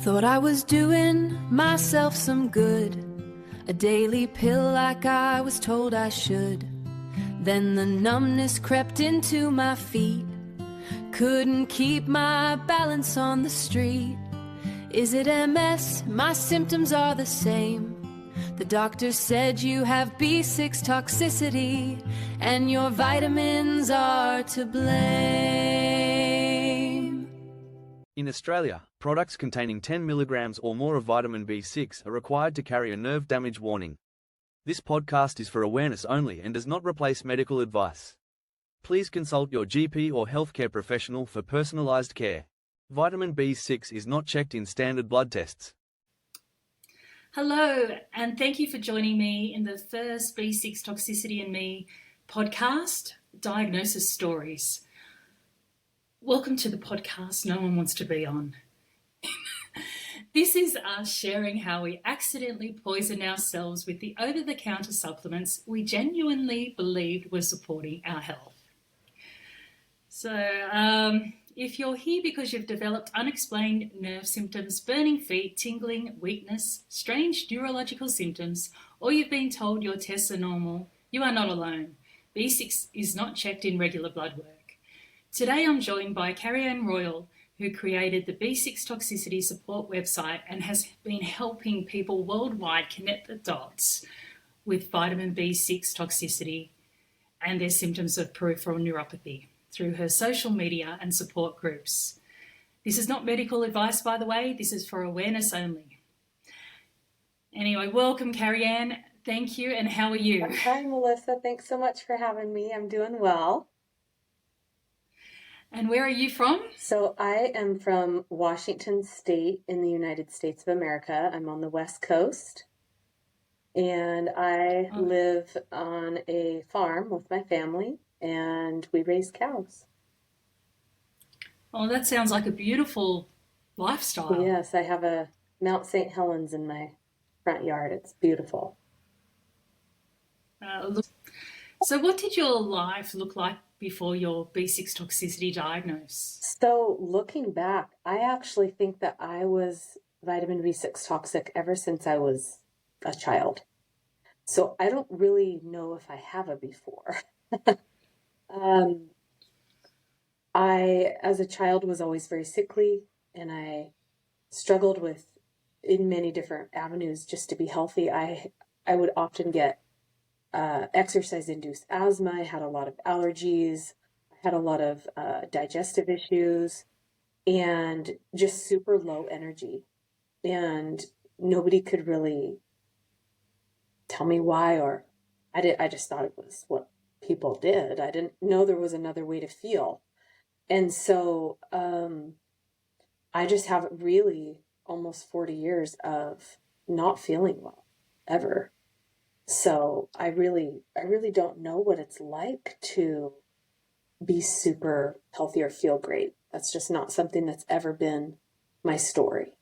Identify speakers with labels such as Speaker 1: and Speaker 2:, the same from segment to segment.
Speaker 1: Thought I was doing myself some good, a daily pill like I was told I should. Then the numbness crept into my feet, couldn't keep my balance on the street. Is it MS? My symptoms are the same. The doctor said you have B6 toxicity, and your vitamins are to blame.
Speaker 2: In Australia, products containing 10 milligrams or more of vitamin B6 are required to carry a nerve damage warning. This podcast is for awareness only and does not replace medical advice. Please consult your GP or healthcare professional for personalized care. Vitamin B6 is not checked in standard blood tests.
Speaker 3: Hello, and thank you for joining me in the first B6 Toxicity and Me podcast, Diagnosis Stories. Welcome to the podcast no one wants to be on. This is us sharing how we accidentally poison ourselves with the over-the-counter supplements we genuinely believed were supporting our health. So, if you're here because you've developed unexplained nerve symptoms, burning feet, tingling, weakness, strange neurological symptoms, or you've been told your tests are normal, you are not alone. B6 is not checked in regular blood work. Today I'm joined by Cariann Royall, who created the B6 Toxicity support website and has been helping people worldwide connect the dots with vitamin B6 toxicity and their symptoms of peripheral neuropathy through her social media and support groups. This is not medical advice, by the way. This is for awareness only. Anyway, welcome, Cariann. Thank you, and how are you?
Speaker 4: Hi, Melissa. Thanks so much for having me. I'm doing well.
Speaker 3: And where are you from?
Speaker 4: So I am from Washington State in the United States of America. I'm on the West Coast, and I live on a farm with my family, and we raise cows.
Speaker 3: Oh, that sounds like a beautiful lifestyle.
Speaker 4: Yes, I have a Mount St. Helens in my front yard. It's beautiful.
Speaker 3: So what did your life look like before your B6 toxicity diagnosis?
Speaker 4: So looking back, I actually think that I was vitamin B6 toxic ever since I was a child. So I don't really know if I have a before. I, as a child, was always very sickly, and I struggled with in many different avenues just to be healthy. I would often get exercise-induced asthma. I had a lot of allergies. I had a lot of digestive issues, and just super low energy. And nobody could really tell me why, or I just thought it was what people did. I didn't know there was another way to feel. And so I just have really almost 40 years of not feeling well, ever. So I really don't know what it's like to be super healthy or feel great. That's just not something that's ever been my story.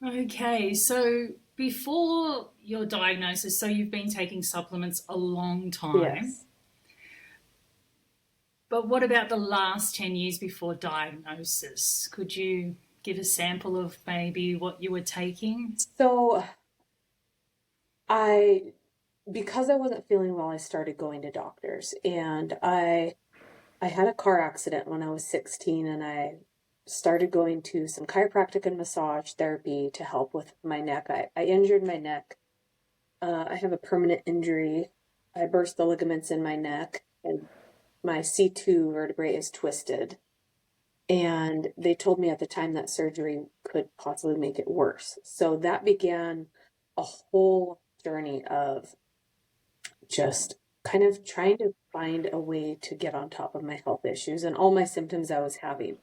Speaker 3: Okay, so before your diagnosis, so you've been taking supplements a long time.
Speaker 4: Yes.
Speaker 3: But what about the last 10 years before diagnosis? Could you give a sample of maybe what you were taking?
Speaker 4: So because I wasn't feeling well, I started going to doctors, and I had a car accident when I was 16, and I started going to some chiropractic and massage therapy to help with my neck. I injured my neck. I have a permanent injury. I burst the ligaments in my neck, and my C2 vertebrae is twisted. And they told me at the time that surgery could possibly make it worse. So that began a whole journey of just kind of trying to find a way to get on top of my health issues and all my symptoms I was having.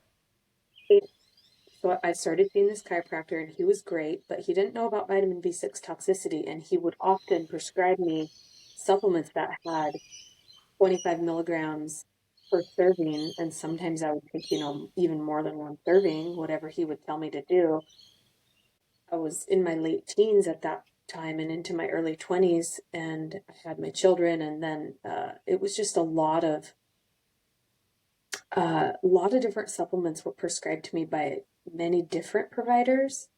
Speaker 4: So I started seeing this chiropractor, and he was great, but he didn't know about vitamin B6 toxicity, and he would often prescribe me supplements that had 25 milligrams per serving, and sometimes I would take, even more than one serving, whatever he would tell me to do. I was in my late teens at that time and into my early 20s, and I had my children, and then it was just a lot of different supplements were prescribed to me by many different providers,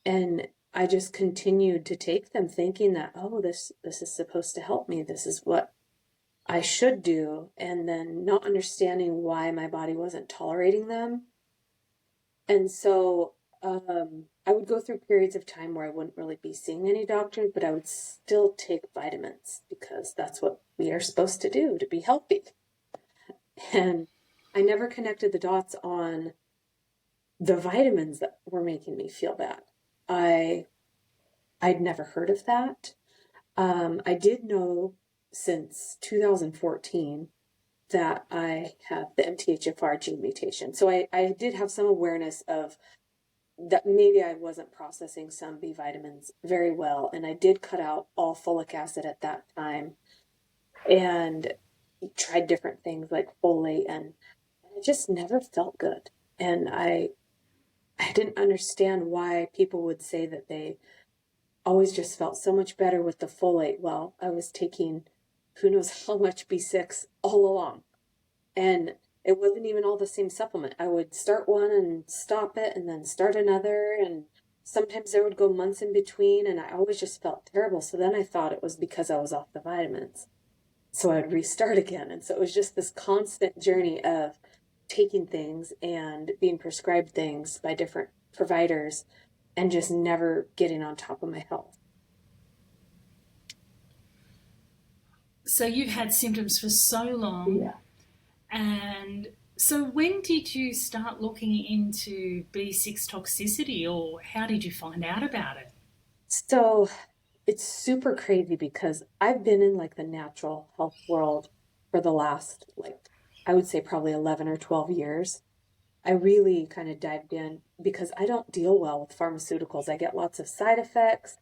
Speaker 4: and I just continued to take them thinking that, oh, this is supposed to help me. This is what I should do. And then not understanding why my body wasn't tolerating them. And so I would go through periods of time where I wouldn't really be seeing any doctors, but I would still take vitamins because that's what we are supposed to do to be healthy. And I never connected the dots on the vitamins that were making me feel bad. I'd never heard of that. I did know since 2014 that I have the MTHFR gene mutation. So I did have some awareness of that maybe I wasn't processing some B vitamins very well. And I did cut out all folic acid at that time and tried different things like folate, and it just never felt good. And I didn't understand why people would say that they always just felt so much better with the folate. Well, I was taking who knows how much B6 all along. And it wasn't even all the same supplement. I would start one and stop it and then start another. And sometimes there would go months in between, and I always just felt terrible. So then I thought it was because I was off the vitamins. So I'd restart again. And so it was just this constant journey of taking things and being prescribed things by different providers and just never getting on top of my health.
Speaker 3: So you've had symptoms for so long.
Speaker 4: Yeah.
Speaker 3: And so when did you start looking into B6 toxicity, or how did you find out about it?
Speaker 4: So it's super crazy because I've been in like the natural health world for the last, like, I would say probably 11 or 12 years. I really kind of dived in because I don't deal well with pharmaceuticals. I get lots of side effects.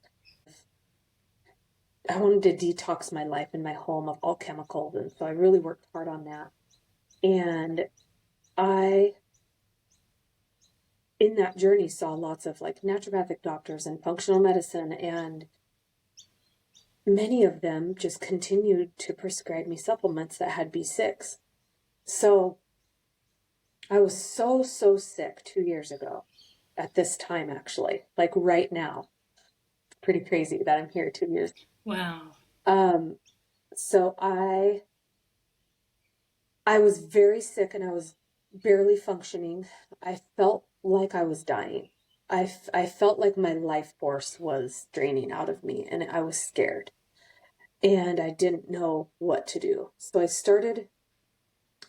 Speaker 4: I wanted to detox my life and my home of all chemicals. And so I really worked hard on that. And I, in that journey, saw lots of like naturopathic doctors and functional medicine, and many of them just continued to prescribe me supplements that had B6. So I was so sick 2 years ago at this time, actually, like right now. Pretty crazy that I'm here 2 years.
Speaker 3: Wow.
Speaker 4: So I was very sick and I was barely functioning. I felt like I was dying. I felt like my life force was draining out of me, and I was scared. And I didn't know what to do. So I started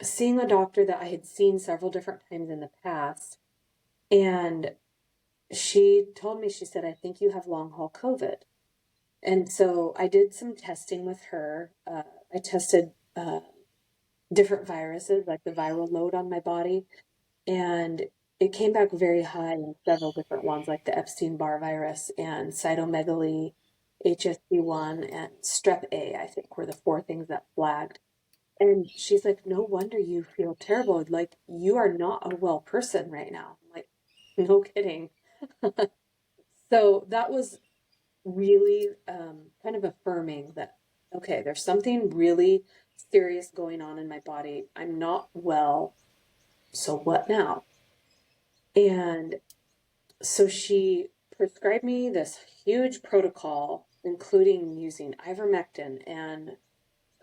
Speaker 4: seeing a doctor that I had seen several different times in the past. And she told me, she said, I think you have long haul COVID. And so I did some testing with her. I tested different viruses, like the viral load on my body. And it came back very high in several different ones, like the Epstein-Barr virus and cytomegalovirus, HSV1, and strep A, I think, were the 4 things that flagged. And she's like, no wonder you feel terrible. Like, you are not a well person right now. I'm like, no kidding. So that was really kind of affirming that, okay, there's something really serious going on in my body. I'm not well. So what now? And so she prescribed me this huge protocol, including using ivermectin and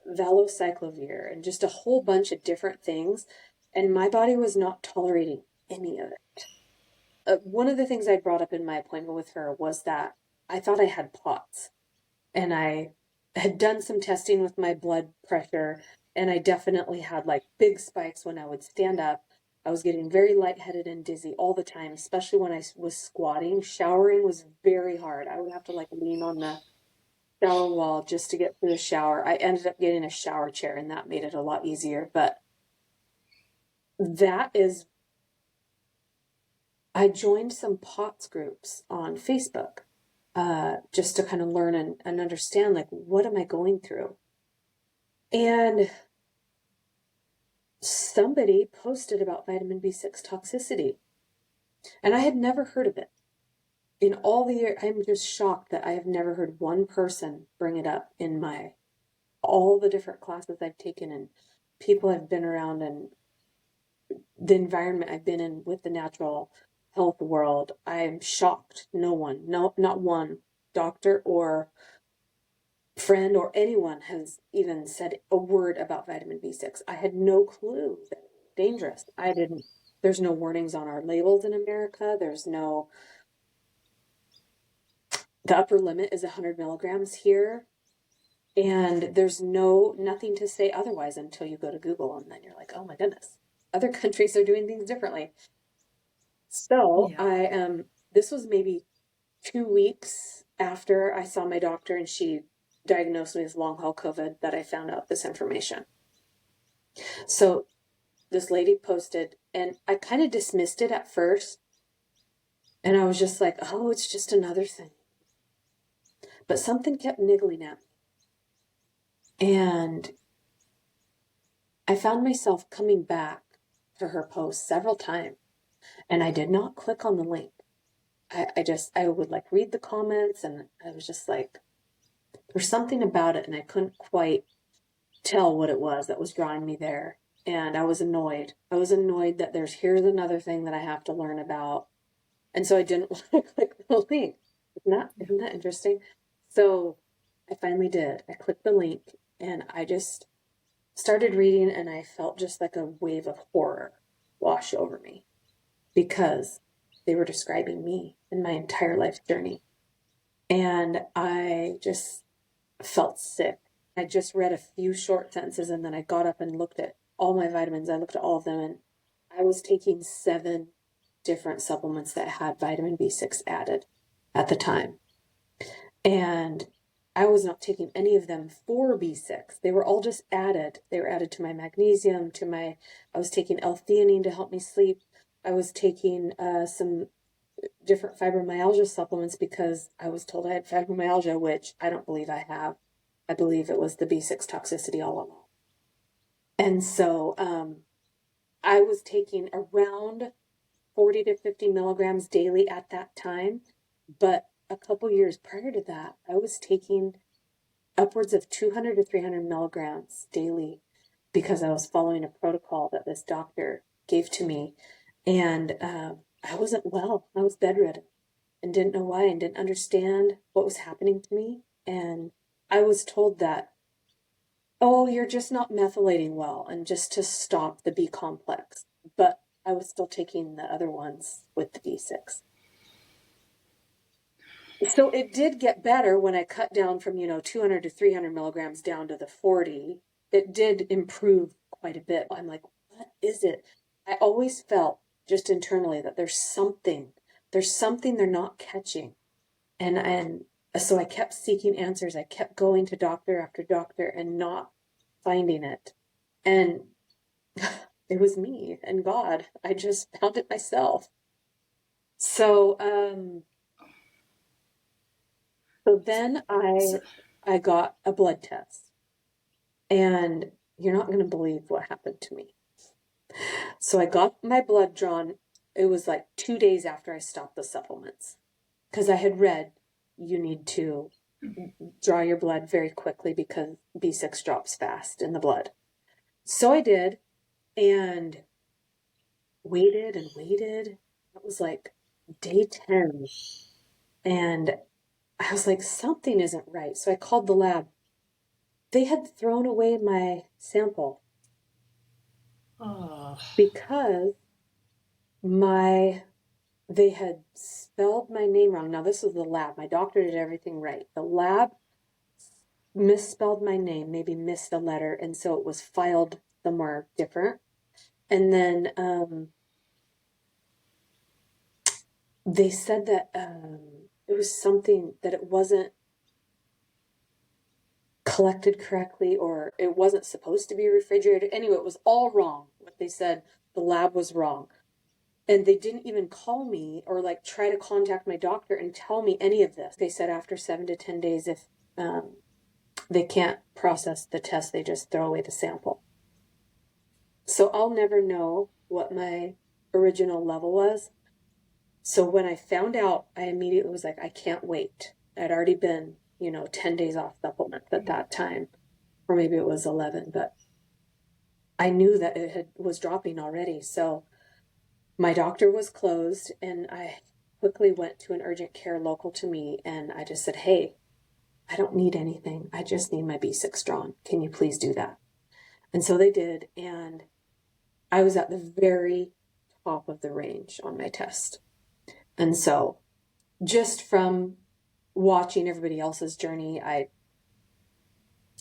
Speaker 4: valociclovir and just a whole bunch of different things. And my body was not tolerating any of it. One of the things I brought up in my appointment with her was that I thought I had POTS, and I had done some testing with my blood pressure, and I definitely had like big spikes when I would stand up. I was getting very lightheaded and dizzy all the time, especially when I was squatting. Showering was very hard. I would have to like lean on the shower wall just to get through the shower. I ended up getting a shower chair, and that made it a lot easier. But I joined some POTS groups on Facebook just to kind of learn and understand, like, what am I going through? And somebody posted about vitamin B6 toxicity, and I had never heard of it. In all the years, I'm just shocked that I have never heard one person bring it up in all the different classes I've taken and people I've been around and the environment I've been in with the natural health world, I'm shocked. Not one doctor or friend or anyone has even said a word about vitamin B6. I had no clue that it was dangerous. There's no warnings on our labels in America. The upper limit is 100 milligrams here. And there's nothing to say otherwise until you go to Google, and then you're like, oh my goodness, other countries are doing things differently. So this was maybe 2 weeks after I saw my doctor and she diagnosed me with long haul COVID that I found out this information. So this lady posted, and I kind of dismissed it at first. And I was just like, oh, it's just another thing. But something kept niggling at me. And I found myself coming back to her post several times. And I did not click on the link. I would like read the comments, and I was just like, there's something about it, and I couldn't quite tell what it was that was drawing me there. And I was annoyed. I was annoyed that here's another thing that I have to learn about. And so I didn't want to click the link. Isn't that interesting? So I finally did. I clicked the link and I just started reading, and I felt just like a wave of horror wash over me because they were describing me and my entire life journey. And I just felt sick. I just read a few short sentences, and then I got up and looked at all my vitamins. I looked at all of them, and I was taking 7 different supplements that had vitamin B6 added at the time. And I was not taking any of them for B6. They were all just added. They were added to my magnesium, I was taking L-theanine to help me sleep. I was taking some different fibromyalgia supplements because I was told I had fibromyalgia, which I don't believe I have. I believe it was the B6 toxicity all along. And so I was taking around 40 to 50 milligrams daily at that time. But a couple years prior to that, I was taking upwards of 200 to 300 milligrams daily because I was following a protocol that this doctor gave to me. And I wasn't well. I was bedridden and didn't know why and didn't understand what was happening to me. And I was told that, oh, you're just not methylating well, and just to stop the B complex. But I was still taking the other ones with the B6. So it did get better when I cut down from, 200 to 300 milligrams down to the 40. It did improve quite a bit. I'm like, what is it? I always felt just internally that there's something they're not catching. And so I kept seeking answers. I kept going to doctor after doctor and not finding it. And it was me and God. I just found it myself. So then I got a blood test, and you're not going to believe what happened to me. So I got my blood drawn. It was like 2 days after I stopped the supplements, because I had read you need to draw your blood very quickly because B6 drops fast in the blood. So I did, and waited and waited. It was like day 10, and I was like, something isn't right. So I called the lab. They had thrown away my sample because they had spelled my name wrong. Now, this was the lab. My doctor did everything right. The lab misspelled my name, maybe missed a letter, and so it was filed somewhere different. And then they said that it was something that it wasn't collected correctly, or it wasn't supposed to be refrigerated. Anyway, it was all wrong. What they said, the lab was wrong. And they didn't even call me or like try to contact my doctor and tell me any of this. They said after 7 to 10 days, if they can't process the test, they just throw away the sample. So I'll never know what my original level was. So when I found out, I immediately was like, I can't wait. I'd already been, 10 days off supplements at that time, or maybe it was 11, but I knew that it was dropping already. So My doctor was closed, and I quickly went to an urgent care local to me, and I just said, hey, I don't need anything. I just need my B6 drawn. Can you please do that? And so they did, and I was at the very top of the range on my test. And so just from watching everybody else's journey, I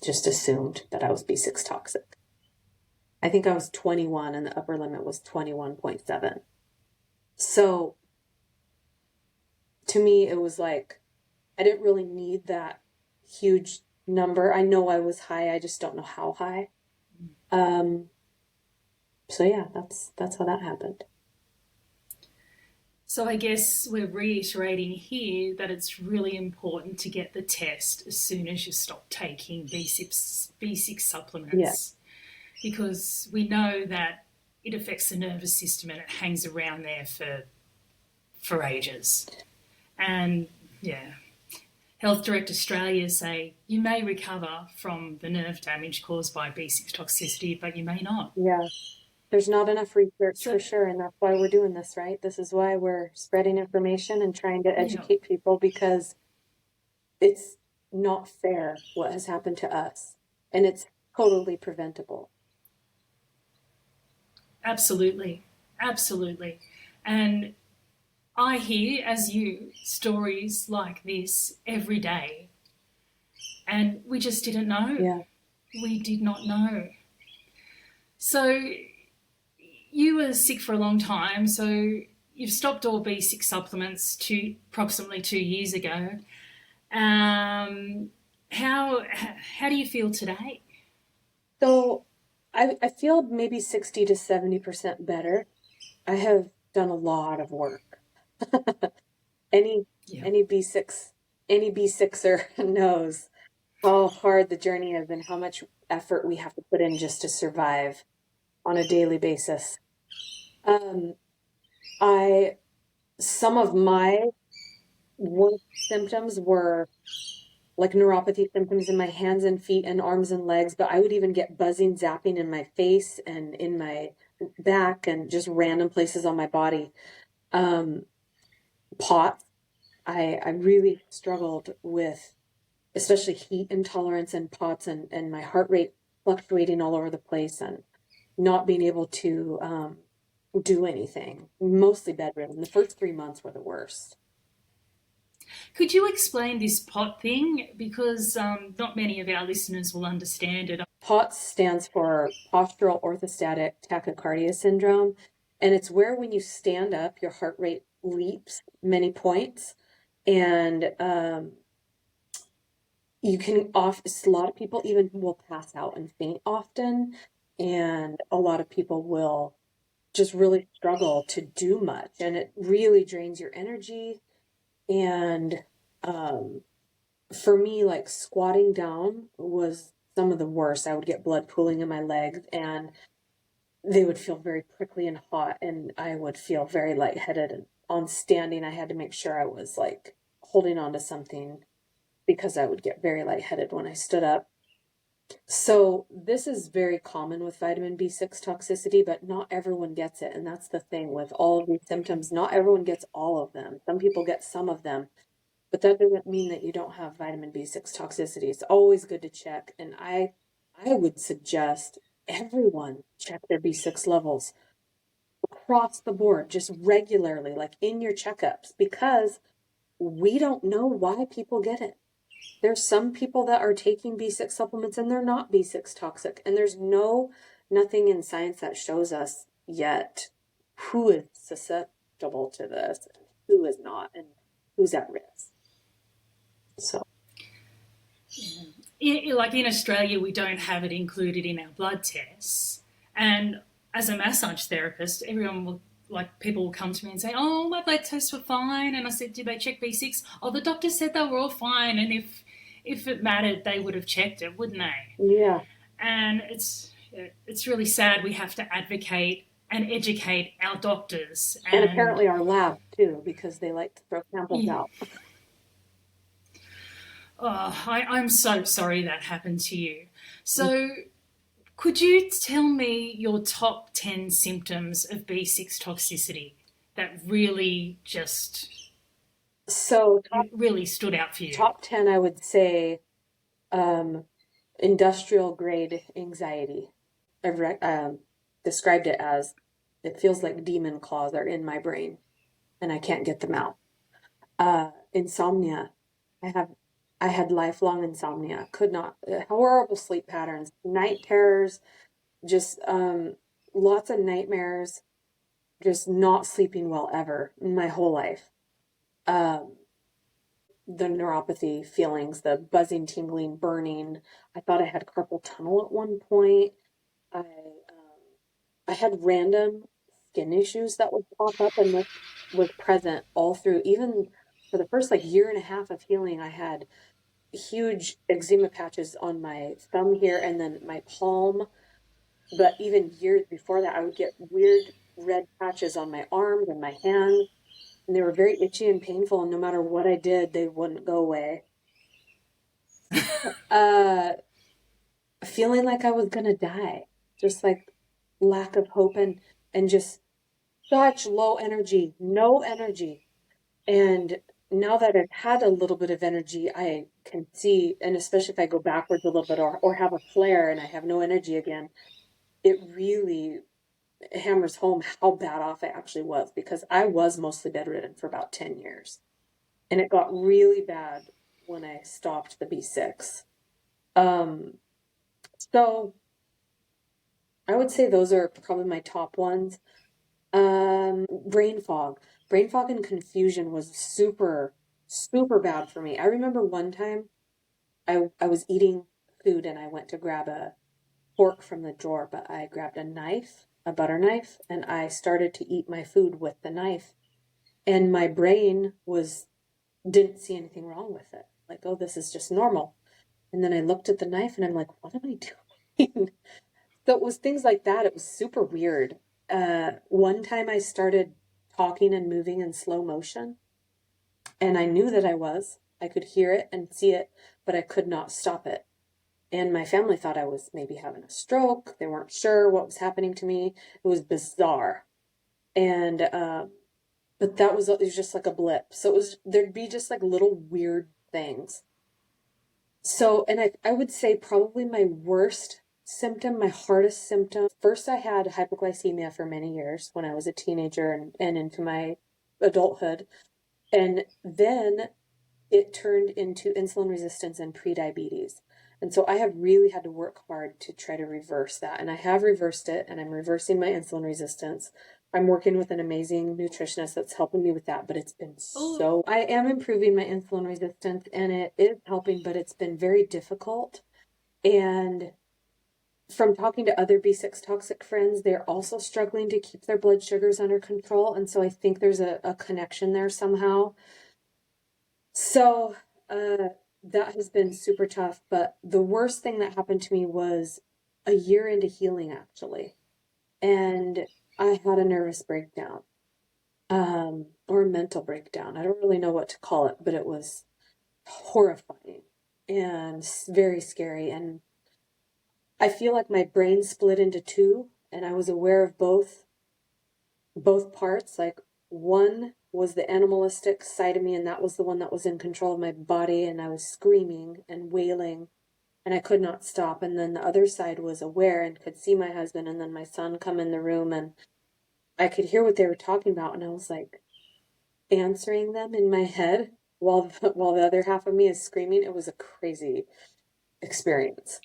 Speaker 4: just assumed that I was B6 toxic. I think I was 21 and the upper limit was 21.7. So to me, it was like, I didn't really need that huge number. I know I was high. I just don't know how high. So yeah, that's how that happened.
Speaker 3: So I guess we're reiterating here that it's really important to get the test as soon as you stop taking B6 supplements. Because we know that it affects the nervous system and it hangs around there for ages. And yeah, Health Direct Australia say you may recover from the nerve damage caused by B6 toxicity, but you may not.
Speaker 4: Yeah. There's not enough research for sure, and that's why we're doing this, right? This is why we're spreading information and trying to educate people, because it's not fair what has happened to us, and it's totally preventable.
Speaker 3: Absolutely. Absolutely. And I hear, as you, stories like this every day, and we just didn't know.
Speaker 4: Yeah.
Speaker 3: We did not know. So you were sick for a long time, so you've stopped all B6 supplements approximately 2 years ago. How do you feel today?
Speaker 4: So I feel maybe 60 to 70% better. I have done a lot of work. Any B6er knows how hard the journey is and how much effort we have to put in just to survive on a daily basis. Some of my worst symptoms were like neuropathy symptoms in my hands and feet and arms and legs, but I would even get buzzing, zapping in my face and in my back and just random places on my body. POTS, I really struggled with, especially heat intolerance and POTS and my heart rate fluctuating all over the place and not being able to do anything, mostly bedridden. The first 3 months were the worst.
Speaker 3: Could you explain this POT thing? Because not many of our listeners will understand it.
Speaker 4: POTS stands for postural orthostatic tachycardia syndrome. And it's where when you stand up, your heart rate leaps many points. And you can a lot of people even will pass out and faint often. And a lot of people will just really struggle to do much. And it really drains your energy. And for me, like squatting down was some of the worst. I would get blood pooling in my legs and they would feel very prickly and hot, and I would feel very lightheaded. And on standing, I had to make sure I was like holding on to something because I would get very lightheaded when I stood up. So this is very common with vitamin B6 toxicity, but not everyone gets it. And that's the thing with all of these symptoms. Not everyone gets all of them. Some people get some of them, but that doesn't mean that you don't have vitamin B6 toxicity. It's always good to check. And I would suggest everyone check their B6 levels across the board, just regularly, like in your checkups, because we don't know why people get it. There's some people that are taking B6 supplements and they're not B6 toxic. And there's nothing in science that shows us yet who is susceptible to this, who is not, and who's at risk. So.
Speaker 3: Like in Australia, we don't have it included in our blood tests. And as a massage therapist, people will come to me and say, oh, my blood tests were fine. And I said, did they check B6? Oh, the doctor said they were all fine. And if it mattered, they would have checked it, wouldn't they?
Speaker 4: Yeah.
Speaker 3: And it's really sad. We have to advocate and educate our doctors.
Speaker 4: And apparently our lab too, because they like to throw samples out.
Speaker 3: Oh, I'm so sorry that happened to you. So Could you tell me your top 10 symptoms of B6 toxicity that really just
Speaker 4: So
Speaker 3: really stood out for you?
Speaker 4: top 10, I would say industrial grade anxiety. I've described it as it feels like demon claws are in my brain and I can't get them out. Insomnia. I had lifelong insomnia. Could not, horrible sleep patterns, night terrors, just lots of nightmares, just not sleeping well ever in my whole life. The neuropathy feelings, the buzzing, tingling, burning. I thought I had carpal tunnel at one point. I had random skin issues that would pop up, and this was present all through, even for the first like year and a half of healing. I had huge eczema patches on my thumb here and then my palm. But even years before that, I would get weird red patches on my arms and my hands, and they were very itchy and painful. And no matter what I did, they wouldn't go away. Feeling like I was gonna die, just like lack of hope and just such low energy, no energy. And now that I've had a little bit of energy, I can see, and especially if I go backwards a little bit or have a flare and I have no energy again, it really hammers home how bad off I actually was, because I was mostly bedridden for about 10 years. And it got really bad when I stopped the B6. So I would say those are probably my top ones. Brain fog. Brain fog and confusion was super, super bad for me. I remember one time I was eating food and I went to grab a fork from the drawer, but I grabbed a knife, a butter knife, and I started to eat my food with the knife. And my brain didn't see anything wrong with it. Like, oh, this is just normal. And then I looked at the knife and I'm like, what am I doing? So it was things like that. It was super weird. One time I started talking and moving in slow motion, and I knew that I could hear it and see it, but I could not stop it. And my family thought I was maybe having a stroke. They weren't sure what was happening to me. It was bizarre. And, but it was just like a blip. So there'd be just like little weird things. So, and I would say probably my worst symptom, my hardest symptom. First, I had hypoglycemia for many years when I was a teenager and into my adulthood. And then it turned into insulin resistance and prediabetes. And so I have really had to work hard to try to reverse that. And I have reversed it, and I'm reversing my insulin resistance. I'm working with an amazing nutritionist that's helping me with that, but it's been I am improving my insulin resistance and it is helping, but it's been very difficult. And from talking to other B6 toxic friends, they're also struggling to keep their blood sugars under control. And so I think there's a connection there somehow. So that has been super tough. But the worst thing that happened to me was a year into healing, actually. And I had a nervous breakdown, or a mental breakdown. I don't really know what to call it, but it was horrifying and very scary. And I feel like my brain split into two, and I was aware of both parts. Like, one was the animalistic side of me, and that was the one that was in control of my body, and I was screaming and wailing, and I could not stop. And then the other side was aware and could see my husband and then my son come in the room, and I could hear what they were talking about, and I was like answering them in my head while the other half of me is screaming. It was a crazy experience.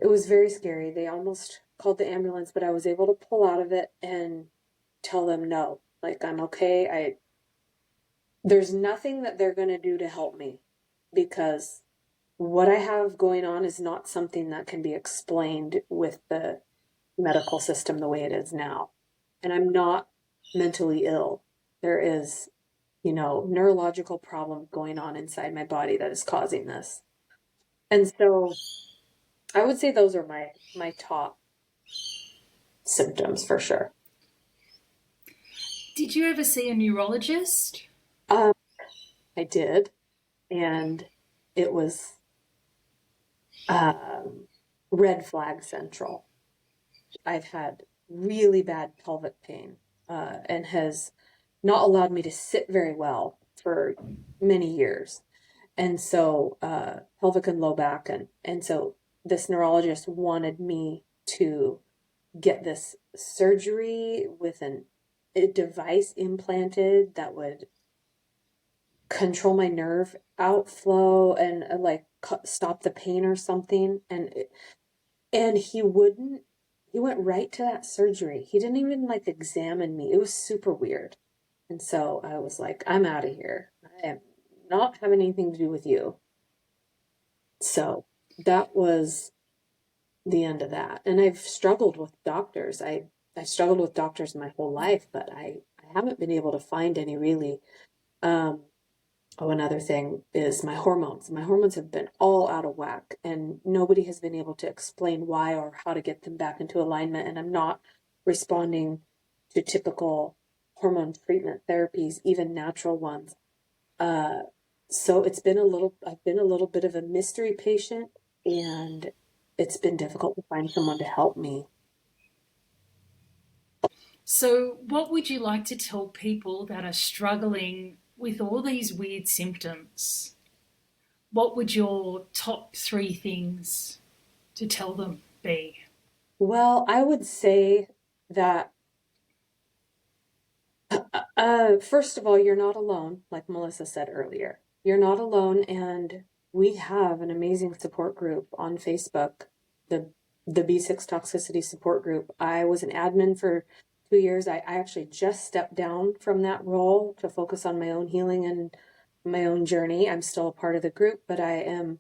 Speaker 4: It was very scary. They almost called the ambulance, but I was able to pull out of it and tell them no. Like, I'm okay. There's nothing that they're going to do to help me, because what I have going on is not something that can be explained with the medical system the way it is now. And I'm not mentally ill. There is, neurological problem going on inside my body that is causing this. And so I would say those are my top symptoms for sure.
Speaker 3: Did you ever see a neurologist?
Speaker 4: I did. And it was red flag central. I've had really bad pelvic pain, and has not allowed me to sit very well for many years. And so, pelvic and low back. And so this neurologist wanted me to get this surgery with a device implanted that would control my nerve outflow and like stop the pain or something. And he went right to that surgery. He didn't even like examine me. It was super weird. And so I was like, I'm out of here. I am not having anything to do with you. So that was the end of that. And I've struggled with doctors. I struggled with doctors my whole life, but I haven't been able to find any really. Another thing is my hormones. My hormones have been all out of whack, and nobody has been able to explain why or how to get them back into alignment. And I'm not responding to typical hormone treatment therapies, even natural ones. So I've been a little bit of a mystery patient, and it's been difficult to find someone to help me.
Speaker 3: So, what would you like to tell people that are struggling with all these weird symptoms? What would your top 3 things to tell them be?
Speaker 4: Well, I would say that first of all, you're not alone, like Melissa said earlier. You're not alone, and we have an amazing support group on Facebook, the B6 Toxicity support group. I was an admin for 2 years. I actually just stepped down from that role to focus on my own healing and my own journey. I'm still a part of the group, but I am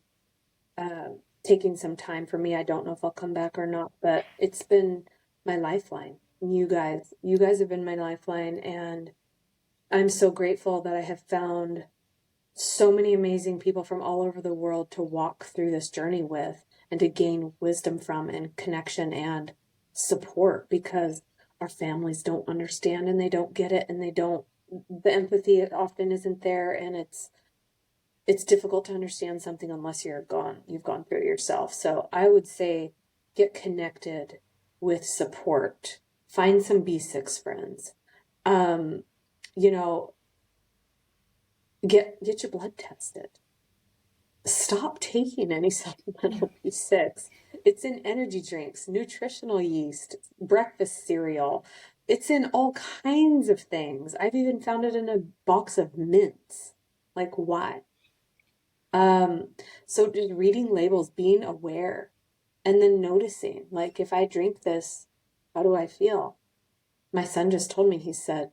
Speaker 4: taking some time for me. I don't know if I'll come back or not, but it's been my lifeline. You guys have been my lifeline, and I'm so grateful that I have found so many amazing people from all over the world to walk through this journey with and to gain wisdom from and connection and support, because our families don't understand and they don't get it, and the empathy often isn't there, and it's difficult to understand something unless you've gone through it yourself. So I would say get connected with support. Find some B6 friends. Get your blood tested. Stop taking any supplemental B6. It's in energy drinks, nutritional yeast, breakfast cereal. It's in all kinds of things. I've even found it in a box of mints. Like, why? So just reading labels, being aware, and then noticing, like, if I drink this, how do I feel? My son just told me, he said,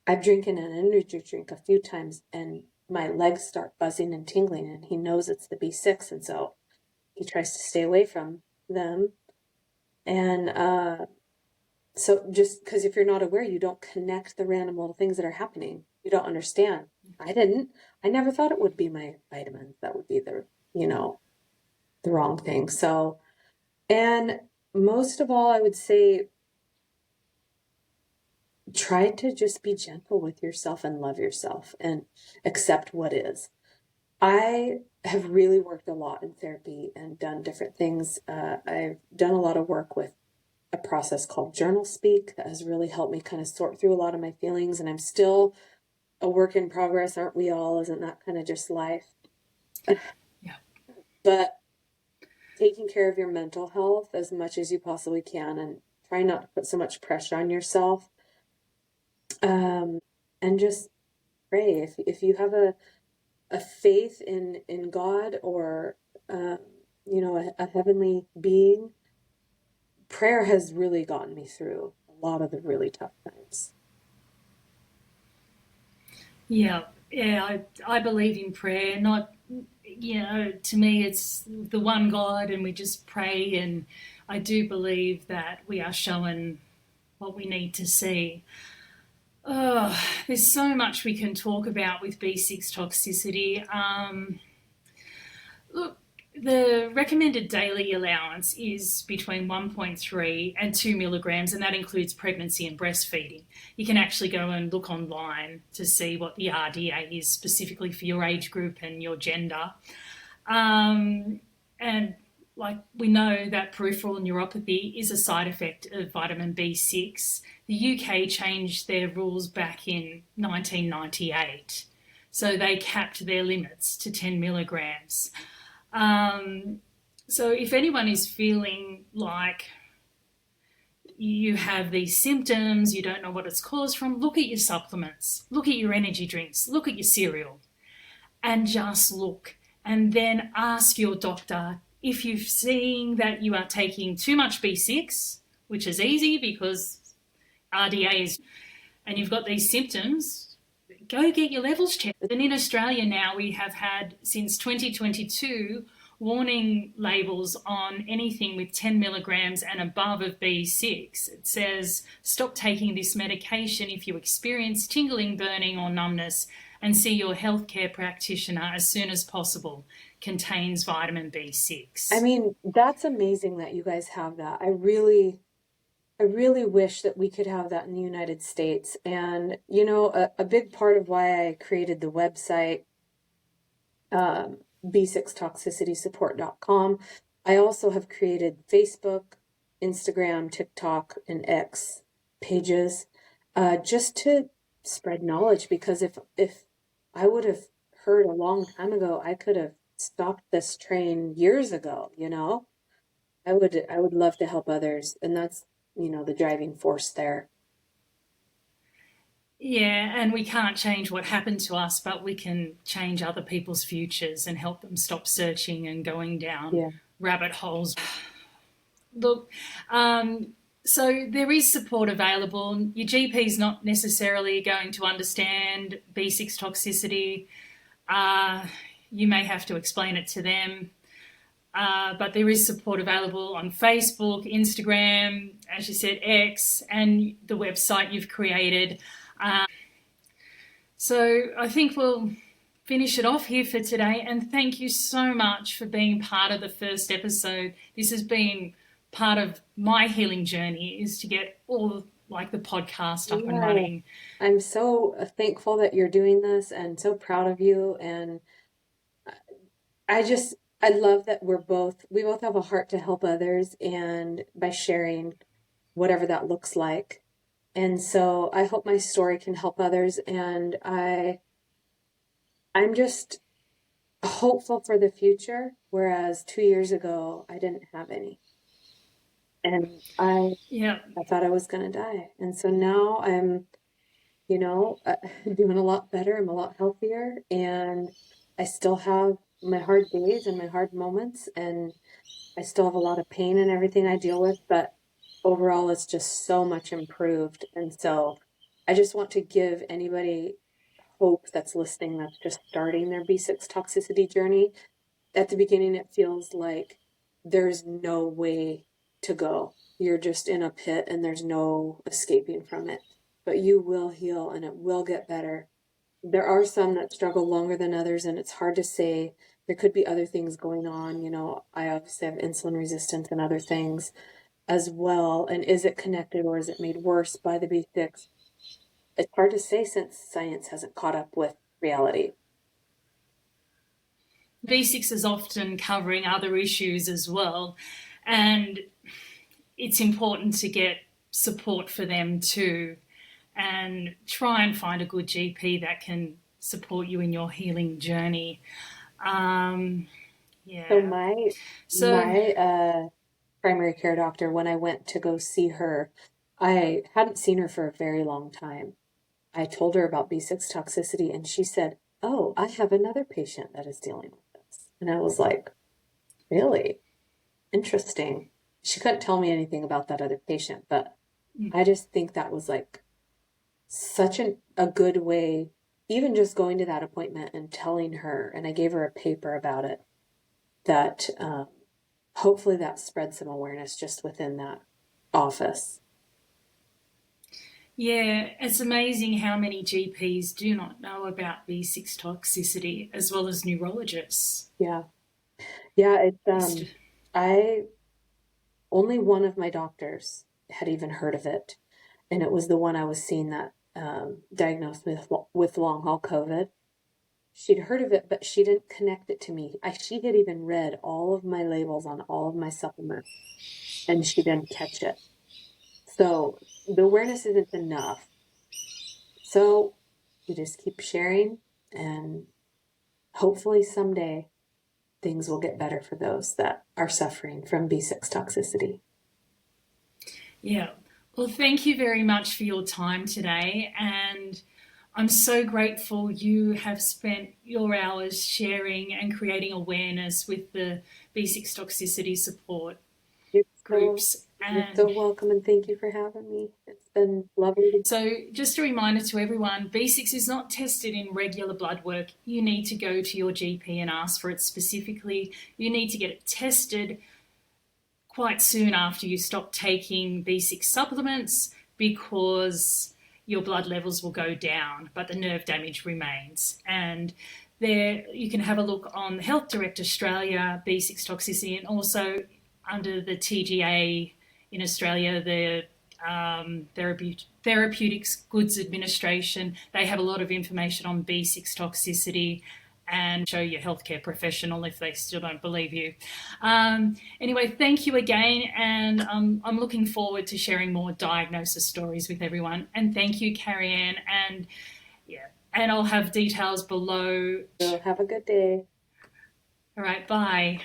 Speaker 4: I've drinking an energy drink a few times and my legs start buzzing and tingling, and he knows it's the B6, and so he tries to stay away from them. And so just because if you're not aware, you don't connect the random little things that are happening. You don't understand. I didn't. I never thought it would be my vitamins that would be the wrong thing. So, and most of all, I would say try to just be gentle with yourself and love yourself and accept what is. I have really worked a lot in therapy and done different things. I've done a lot of work with a process called journal speak that has really helped me kind of sort through a lot of my feelings, and I'm still a work in progress. Aren't we all? Isn't that kind of just life?
Speaker 3: Yeah.
Speaker 4: But taking care of your mental health as much as you possibly can, and try not to put so much pressure on yourself. And just pray. If you have a faith in God or a heavenly being, prayer has really gotten me through a lot of the really tough times.
Speaker 3: Yeah, I believe in prayer. Not, to me, it's the one God, and we just pray. And I do believe that we are shown what we need to see. Oh, there's so much we can talk about with B6 toxicity. Look, the recommended daily allowance is between 1.3 and 2 milligrams, and that includes pregnancy and breastfeeding. You can actually go and look online to see what the RDA is specifically for your age group and your gender. And like we know that peripheral neuropathy is a side effect of vitamin B6. The UK changed their rules back in 1998. So they capped their limits to 10 milligrams. So if anyone is feeling like you have these symptoms, you don't know what it's caused from, look at your supplements, look at your energy drinks, look at your cereal, and just look. And then ask your doctor if you're seeing that you are taking too much B6, which is easy because RDA is, and you've got these symptoms, go get your levels checked. And in Australia now, we have had, since 2022, warning labels on anything with 10 milligrams and above of B6. It says, stop taking this medication if you experience tingling, burning or numbness, and see your healthcare practitioner as soon as possible. Contains vitamin B6.
Speaker 4: I mean, that's amazing that you guys have that. I really wish that we could have that in the United States. And, you know, a big part of why I created the website, b6toxicitysupport.com, I also have created Facebook, Instagram, TikTok, and X pages, just to spread knowledge, because if I would have heard a long time ago, I could have stopped this train years ago, you know? I would love to help others, and that's, you know, the driving force there.
Speaker 3: Yeah, and we can't change what happened to us, but we can change other people's futures and help them stop searching and going down rabbit holes. Look, so there is support available. Your GP is not necessarily going to understand B6 toxicity. You may have to explain it to them. But there is support available on Facebook, Instagram, as you said, X, and the website you've created. So I think we'll finish it off here for today. And thank you so much for being part of the first episode. This has been part of my healing journey, is to get all like the podcast up and running.
Speaker 4: I'm so thankful that you're doing this and so proud of you. And I love that we both have a heart to help others, and by sharing whatever that looks like. And so I hope my story can help others, and I'm just hopeful for the future, whereas 2 years ago I didn't have any. And I thought I was going to die. And so now I'm, you know, doing a lot better. I'm a lot healthier, and I still have my hard days and my hard moments, and I still have a lot of pain and everything I deal with, but overall it's just so much improved. And so I just want to give anybody hope that's listening, that's just starting their B6 toxicity journey. At the beginning, it feels like there's no way to go. You're just in a pit and there's no escaping from it, but you will heal and it will get better. There are some that struggle longer than others, and it's hard to say. There could be other things going on. You know, I obviously have insulin resistance and other things as well. And is it connected, or is it made worse by the B6? It's hard to say since science hasn't caught up with reality.
Speaker 3: B6 is often covering other issues as well. And it's important to get support for them too, and try and find a good GP that can support you in your healing journey.
Speaker 4: So my primary care doctor, when I went to go see her, I hadn't seen her for a very long time. I told her about B6 toxicity, and she said, "Oh, I have another patient that is dealing with this." And I was like, "Really? Interesting." She couldn't tell me anything about that other patient, but I just think that was like such a good way, even just going to that appointment and telling her, and I gave her a paper about it, that hopefully that spread some awareness just within that office.
Speaker 3: Yeah, it's amazing how many GPs do not know about B6 toxicity, as well as neurologists.
Speaker 4: Yeah, it's only one of my doctors had even heard of it, and it was the one I was seeing that diagnosed with long haul COVID. she'd heard of it, but she didn't connect it to me. She had even read all of my labels on all of my supplements, and she didn't catch it. So the awareness isn't enough. So we just keep sharing, and hopefully someday things will get better for those that are suffering from B6 toxicity.
Speaker 3: Yeah. Well, thank you very much for your time today. And I'm so grateful you have spent your hours sharing and creating awareness with the B6 toxicity support groups.
Speaker 4: You're so welcome, and thank you for having me. It's been lovely.
Speaker 3: So just a reminder to everyone, B6 is not tested in regular blood work. You need to go to your GP and ask for it specifically. You need to get it tested quite soon after you stop taking B6 supplements, because your blood levels will go down, but the nerve damage remains. And there you can have a look on Health Direct Australia, B6 toxicity, and also under the TGA in Australia, the Therapeutics Goods Administration. They have a lot of information on B6 toxicity, and show your healthcare professional if they still don't believe you. Anyway, thank you again, and I'm looking forward to sharing more diagnosis stories with everyone. And thank you, Cariann, and I'll have details below.
Speaker 4: So have a good day.
Speaker 3: All right, bye.